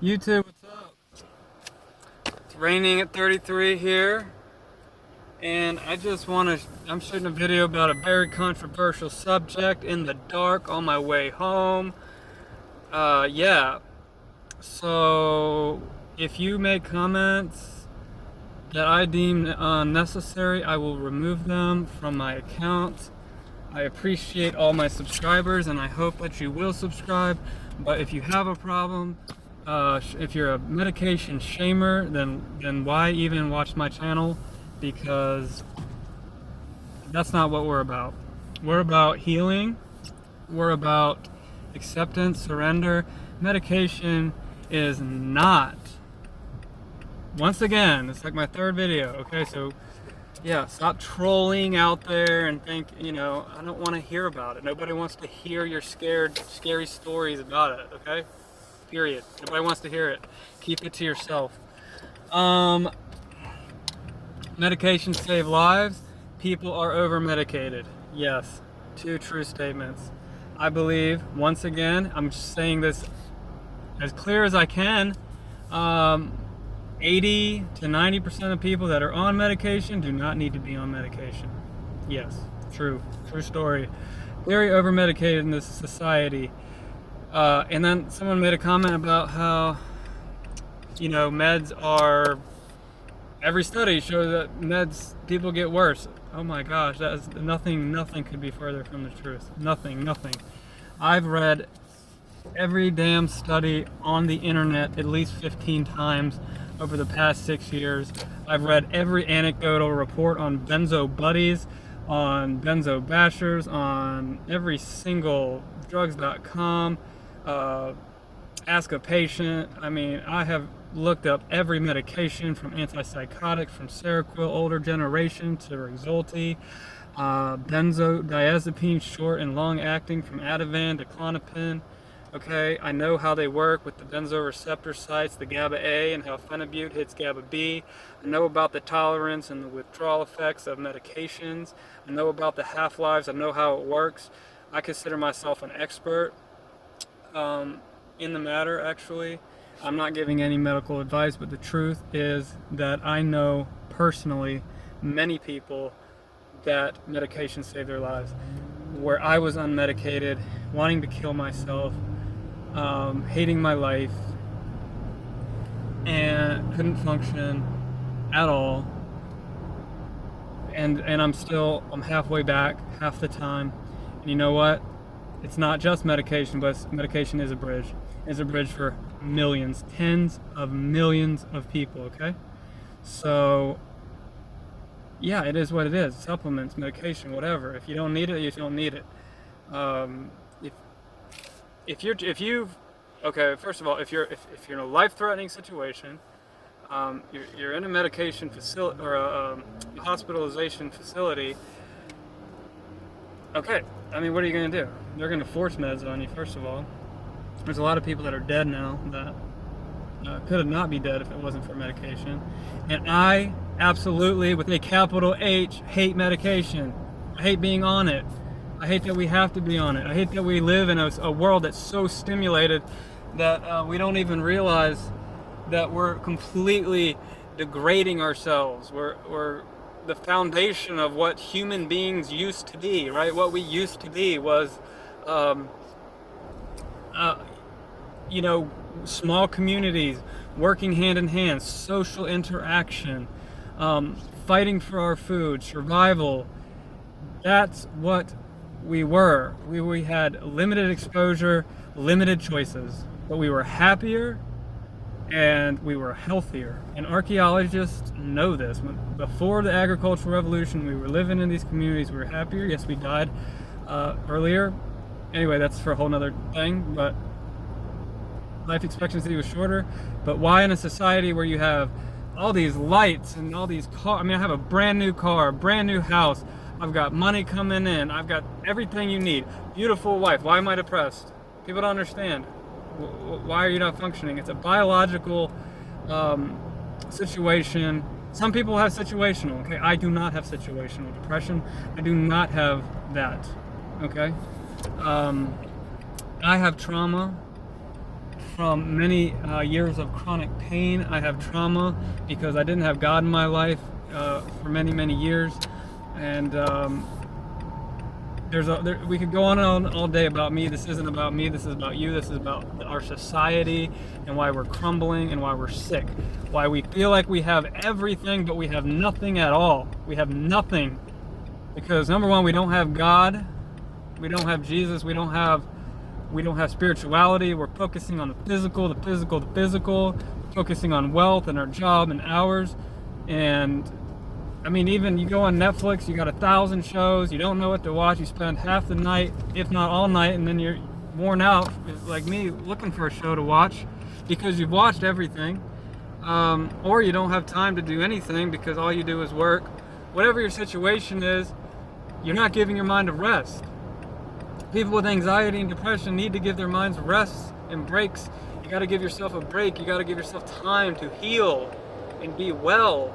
YouTube, what's up? It's raining at 33 here, and I just want to, I'm shooting a video about a very controversial subject in the dark on my way home. Yeah, so if you make comments that I deem unnecessary, I will remove them from my account. I appreciate all my subscribers, and I hope that you will subscribe. But if you have a problem, if you're a medication shamer, then why even watch my channel? Because that's not what we're about. We're about healing. We're about acceptance, surrender. Medication is not. Once again, it's like my third video. Okay, so yeah, stop trolling out there and think, I don't want to hear about it. Nobody wants to hear your scary stories about it, okay? Period. Nobody wants to hear it. Keep it to yourself. Medications save lives. People are over-medicated. Yes, two true statements. I believe, once again, I'm just saying this as clear as I can, 80 to 90% of people that are on medication do not need to be on medication. Yes, true story. Very over-medicated in this society. And then someone made a comment about how, meds are, every study shows that meds, people get worse. Oh my gosh, that is nothing could be further from the truth. Nothing. I've read every damn study on the internet at least 15 times over the past 6 years. I've read every anecdotal report on benzo buddies, on benzo bashers, on every single drugs.com, ask a patient. I mean, I have looked up every medication from antipsychotics, from Seroquel, older generation, to Rexulti, benzodiazepine, short and long acting, from Ativan to Klonopin. Okay, I know how they work with the benzoreceptor sites, the GABA A, and how phenibut hits GABA B. I know about the tolerance and the withdrawal effects of medications. I know about the half-lives. I know how it works. I consider myself an expert in the matter, actually. I'm not giving any medical advice, but the truth is that I know personally many people that medications saved their lives. Where I was unmedicated, wanting to kill myself, hating my life, and couldn't function at all, and I'm halfway back half the time. And you know what, it's not just medication, but medication is a bridge. It's a bridge for millions, tens of millions of people. Okay, so yeah, it is what it is. Supplements, medication, whatever. If you don't need it, you don't need it. Okay, first of all, if you're in a life-threatening situation, you're in a medication facility or a hospitalization facility. Okay, I mean, what are you going to do? They're going to force meds on you. First of all, there's a lot of people that are dead now that could not be dead if it wasn't for medication. And I absolutely, with a capital H, hate medication. I hate being on it. I hate that we have to be on it. I hate that we live in a world that's so stimulated that we don't even realize that we're completely degrading ourselves. We're the foundation of what human beings used to be, right? What we used to be was, small communities, working hand in hand, social interaction, fighting for our food, survival. That's what we were. We had limited exposure, limited choices, but we were happier and we were healthier. And archaeologists know this. Before the agricultural revolution, we were living in these communities, we were happier. Yes, we died earlier. Anyway, that's for a whole nother thing, but life expectancy was shorter. But why in a society where you have all these lights and all these cars? I mean, I have a brand new car, brand new house. I've got money coming in. I've got everything you need. Beautiful wife. Why am I depressed? People don't understand. Why are you not functioning? It's a biological situation. Some people have situational. Okay, I do not have situational depression. I do not have that. Okay, I have trauma from many years of chronic pain. I have trauma because I didn't have God in my life for many years, and we could go on and on all day about me. This isn't about me. This is about you. This is about our society and why we're crumbling and why we're sick. Why we feel like we have everything, but we have nothing at all. We have nothing because number one, we don't have God. We don't have Jesus. We don't have spirituality. We're focusing on the physical. We're focusing on wealth and our job and hours. And I mean, even you go on Netflix, you got 1,000 shows, you don't know what to watch, you spend half the night, if not all night, and then you're worn out, like me, looking for a show to watch because you've watched everything. Or you don't have time to do anything because all you do is work. Whatever your situation is, you're not giving your mind a rest. People with anxiety and depression need to give their minds rest and breaks. You got to give yourself a break. You got to give yourself time to heal and be well.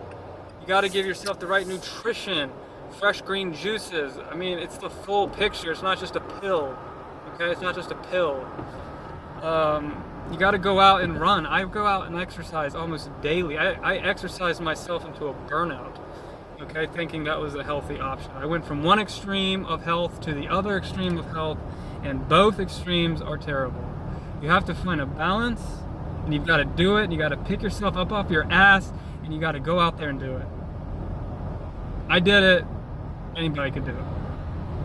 You got to give yourself the right nutrition, fresh green juices. I mean, it's the full picture. It's not just a pill. Okay, it's not just a pill. You got to go out and run. I go out and exercise almost daily. I exercise myself into a burnout. Okay, thinking that was a healthy option. I went from one extreme of health to the other extreme of health, and both extremes are terrible. You have to find a balance, and you've got to do it, and you got to pick yourself up off your ass, and you got to go out there and do it. I did it. Anybody could do it.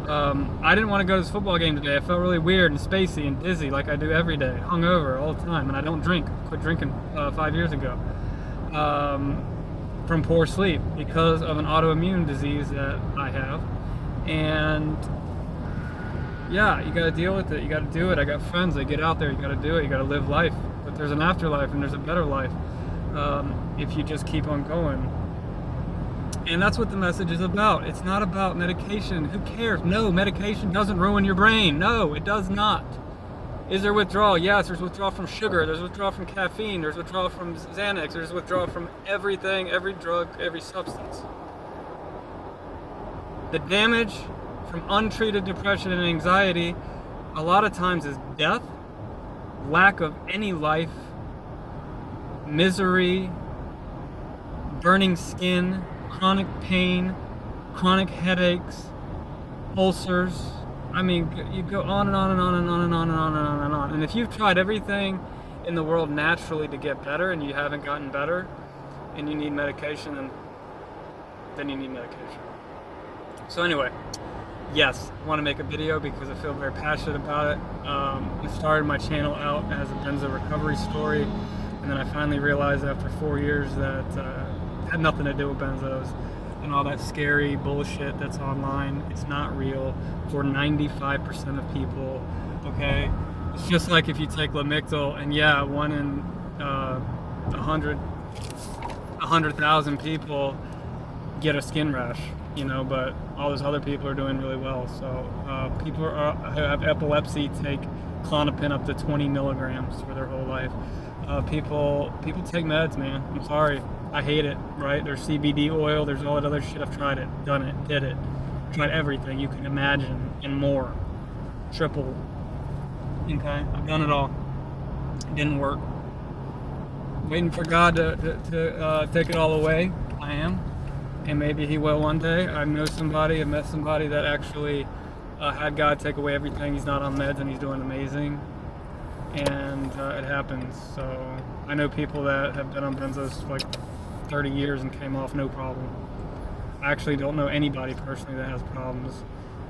I didn't want to go to this football game today. I felt really weird and spacey and dizzy like I do every day, hungover all the time, and I don't drink. I quit drinking 5 years ago. From poor sleep because of an autoimmune disease that I have. And yeah, you got to deal with it. You got to do it. I got friends that get out there. You got to do it. You got to live life. But there's an afterlife and there's a better life if you just keep on going. And that's what the message is about. It's not about medication. Who cares? No, medication doesn't ruin your brain. No, it does not. Is there withdrawal? Yes, there's withdrawal from sugar, there's withdrawal from caffeine, there's withdrawal from Xanax, there's withdrawal from everything, every drug, every substance. The damage from untreated depression and anxiety a lot of times is death, lack of any life, misery, burning skin, chronic pain, chronic headaches, ulcers. I mean, you go on and on and on and on and on and on and on and on. And if you've tried everything in the world naturally to get better and you haven't gotten better and you need medication, then you need medication. So anyway, yes, I want to make a video because I feel very passionate about it. I started my channel out as a benzo recovery story, and then I finally realized after 4 years that it had nothing to do with benzos. And all that scary bullshit that's online, it's not real for 95% of people, okay? It's just like if you take Lamictal, and yeah, 1 in 100,000 people get a skin rash, you know, but all those other people are doing really well. So people who have epilepsy take Klonopin up to 20 milligrams for their whole life. People take meds, man. I'm sorry. I hate it, right? There's CBD oil, there's all that other shit. I've tried it, done it, did it. Tried everything you can imagine and more. Triple. Okay? I've done it all. It didn't work. Waiting for God to take it all away. I am. And maybe He will one day. I met somebody that actually had God take away everything. He's not on meds and he's doing amazing. And it happens. So I know people that have been on benzos for like 30 years and came off no problem. I actually don't know anybody personally that has problems.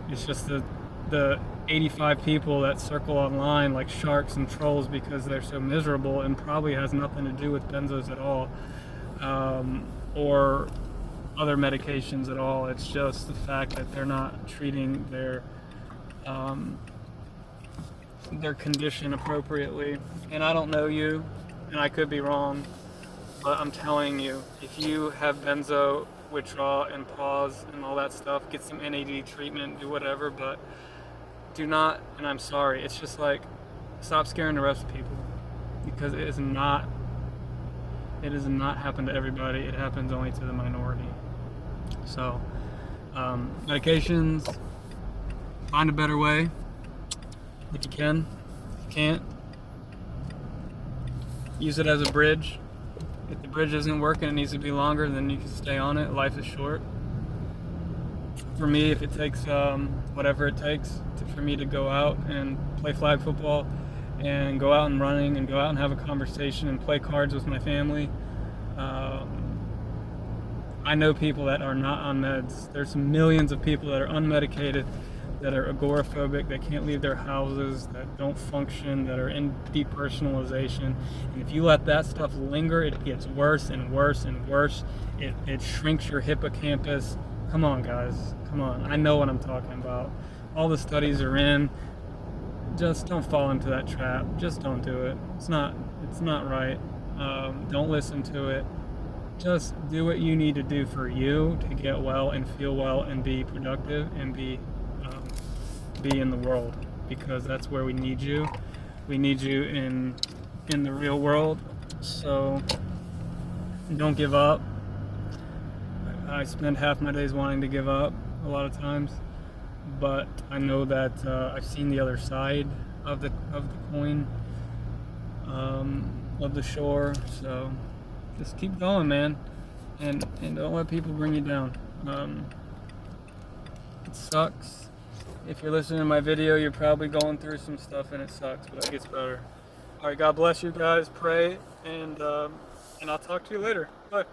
It's just the 85 people that circle online like sharks and trolls because they're so miserable, and probably has nothing to do with benzos at all, or other medications at all. It's just the fact that they're not treating their condition appropriately. And I don't know you, and I could be wrong, but I'm telling you, if you have benzo withdrawal and pause and all that stuff, get some NAD treatment, do whatever, but do not, and I'm sorry, it's just like, stop scaring the rest of people, because it does not happen to everybody. It happens only to the minority. So medications, find a better way if you can. If you can't, use it as a bridge. If the bridge isn't working, it needs to be longer, then you can stay on it. Life is short. For me, if it takes whatever it takes for me to go out and play flag football and go out and running and go out and have a conversation and play cards with my family. I know people that are not on meds. There's millions of people that are unmedicated, that are agoraphobic, that can't leave their houses, that don't function, that are in depersonalization. And if you let that stuff linger, it gets worse and worse and worse. It shrinks your hippocampus. Come on, guys. Come on. I know what I'm talking about. All the studies are in. Just don't fall into that trap. Just don't do it. It's not right. Don't listen to it. Just do what you need to do for you to get well and feel well and be productive and be in the world, because that's where we need you. We need you in the real world. So don't give up. I spend half my days wanting to give up a lot of times, but I know that I've seen the other side of the coin, of the shore. So just keep going, man, and don't let people bring you down. It sucks. If you're listening to my video, you're probably going through some stuff, and it sucks, but it gets better. All right, God bless you guys. Pray, and I'll talk to you later. Bye.